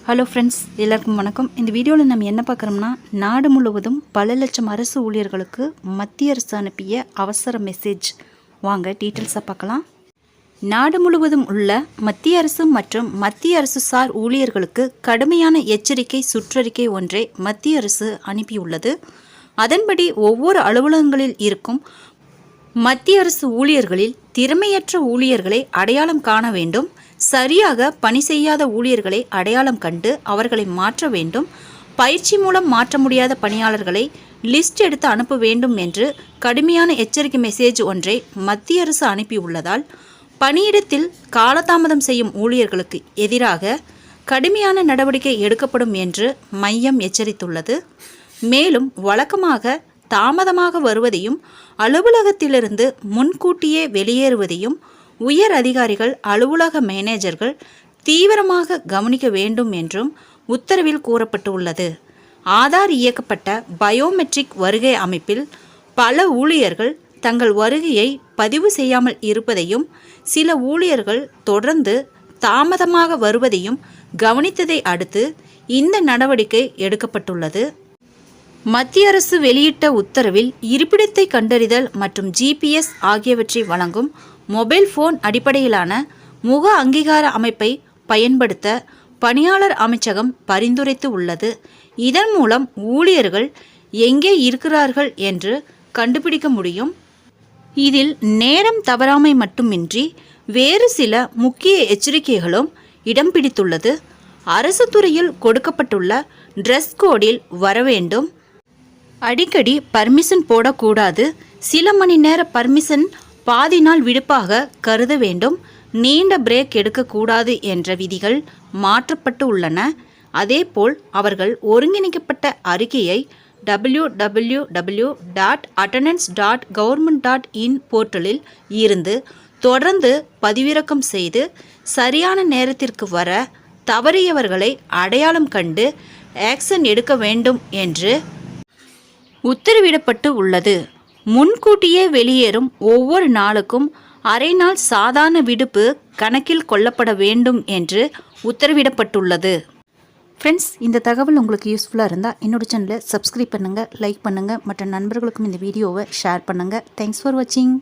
Hello friends, எல்லாருக்கும் வணக்கம். இந்த வீடியோவில் நம்ம என்ன பார்க்குறோம்னா, நாடு முழுவதும் பல லட்சம் அரசு ஊழியர்களுக்கு மத்திய அரசு அனுப்பிய அவசர மெசேஜ். வாங்க டீட்டெயில்ஸாக பார்க்கலாம். நாடு முழுவதும் உள்ள மத்திய அரசு மற்றும் மத்திய அரசு சார் ஊழியர்களுக்கு கடுமையான எச்சரிக்கை சுற்றறிக்கை ஒன்றை மத்திய அரசு அனுப்பியுள்ளது. அதன்படி ஒவ்வொரு அலுவலகங்களில் இருக்கும் மத்திய அரசு ஊழியர்களில் திறமையற்ற ஊழியர்களை அடையாளம் காண வேண்டும். சரியாக பணி செய்யாத ஊழியர்களை அடையாளம் கண்டு அவர்களை மாற்ற வேண்டும். பயிற்சி மூலம் மாற்ற முடியாத பணியாளர்களை லிஸ்ட் எடுத்து அனுப்ப வேண்டும் என்று கடுமையான எச்சரிக்கை மெசேஜ் ஒன்றை மத்திய அரசு அனுப்பியுள்ளதால் பணியிடத்தில் காலதாமதம் செய்யும் ஊழியர்களுக்கு எதிராக கடுமையான நடவடிக்கை எடுக்கப்படும் என்று மையம் எச்சரித்துள்ளது. மேலும் வழக்கமாக தாமதமாக வருவதையும் அலுவலகத்திலிருந்து முன்கூட்டியே வெளியேறுவதையும் உயர் அதிகாரிகள் அலுவலக மேனேஜர்கள் தீவிரமாக கவனிக்க வேண்டும் என்றும் உத்தரவில் கூறப்பட்டுள்ளது. ஆதார் இயக்கப்பட்ட பயோமெட்ரிக் வருகை அமைப்பில் பல ஊழியர்கள் தங்கள் வருகையை பதிவு செய்யாமல் இருப்பதையும் சில ஊழியர்கள் தொடர்ந்து தாமதமாக வருவதையும் கவனித்ததை அடுத்து இந்த நடவடிக்கை எடுக்கப்பட்டுள்ளது. மத்திய அரசு வெளியிட்ட உத்தரவில் இருப்பிடத்தை கண்டறிதல் மற்றும் GPS ஆகியவற்றை வழங்கும் மொபைல் ஃபோன் அடிப்படையிலான முக அங்கீகார அமைப்பை பயன்படுத்த பணியாளர் அமைச்சகம் பரிந்துரைத்து உள்ளது. இதன் மூலம் ஊழியர்கள் எங்கே இருக்கிறார்கள் என்று கண்டுபிடிக்க முடியும். இதில் நேரம் தவறாமை மட்டுமின்றி வேறு சில முக்கிய எச்சரிக்கைகளும் இடம் பிடித்துள்ளது. அரசு துறையில் கொடுக்கப்பட்டுள்ள ட்ரெஸ் கோடில் வர வேண்டும். அடிக்கடி பர்மிஷன் போடக்கூடாது. சில மணி நேர பர்மிஷன் பாதி நாள் விடுப்பாக கருத வேண்டும். நீண்ட பிரேக் எடுக்கக்கூடாது என்ற விதிகள் மாற்றப்பட்டு உள்ளன. அதேபோல் அவர்கள் ஒருங்கிணைக்கப்பட்ட அறிக்கையை www.attendance.government.in போர்ட்டலில் இருந்து தொடர்ந்து பதிவிறக்கம் செய்து சரியான நேரத்திற்கு வர தவறியவர்களை அடையாளம் கண்டு ஆக்ஷன் எடுக்க வேண்டும் என்று உத்தரவிடப்பட்டு உள்ளது. முன்கூட்டியே வெளியேறும் ஒவ்வொரு நாளுக்கும் அரை நாள் சாதாரண விடுப்பு கணக்கில் கொள்ளப்பட வேண்டும் என்று உத்தரவிடப்பட்டுள்ளது. ஃப்ரெண்ட்ஸ், இந்த தகவல் உங்களுக்கு யூஸ்ஃபுல்லாக இருந்தால் என்னோட சேனலை சப்ஸ்கிரைப் பண்ணுங்கள், லைக் பண்ணுங்கள், மற்ற நண்பர்களுக்கும் இந்த வீடியோவை ஷேர் பண்ணுங்கள். தேங்க்ஸ் ஃபார் வாட்சிங்.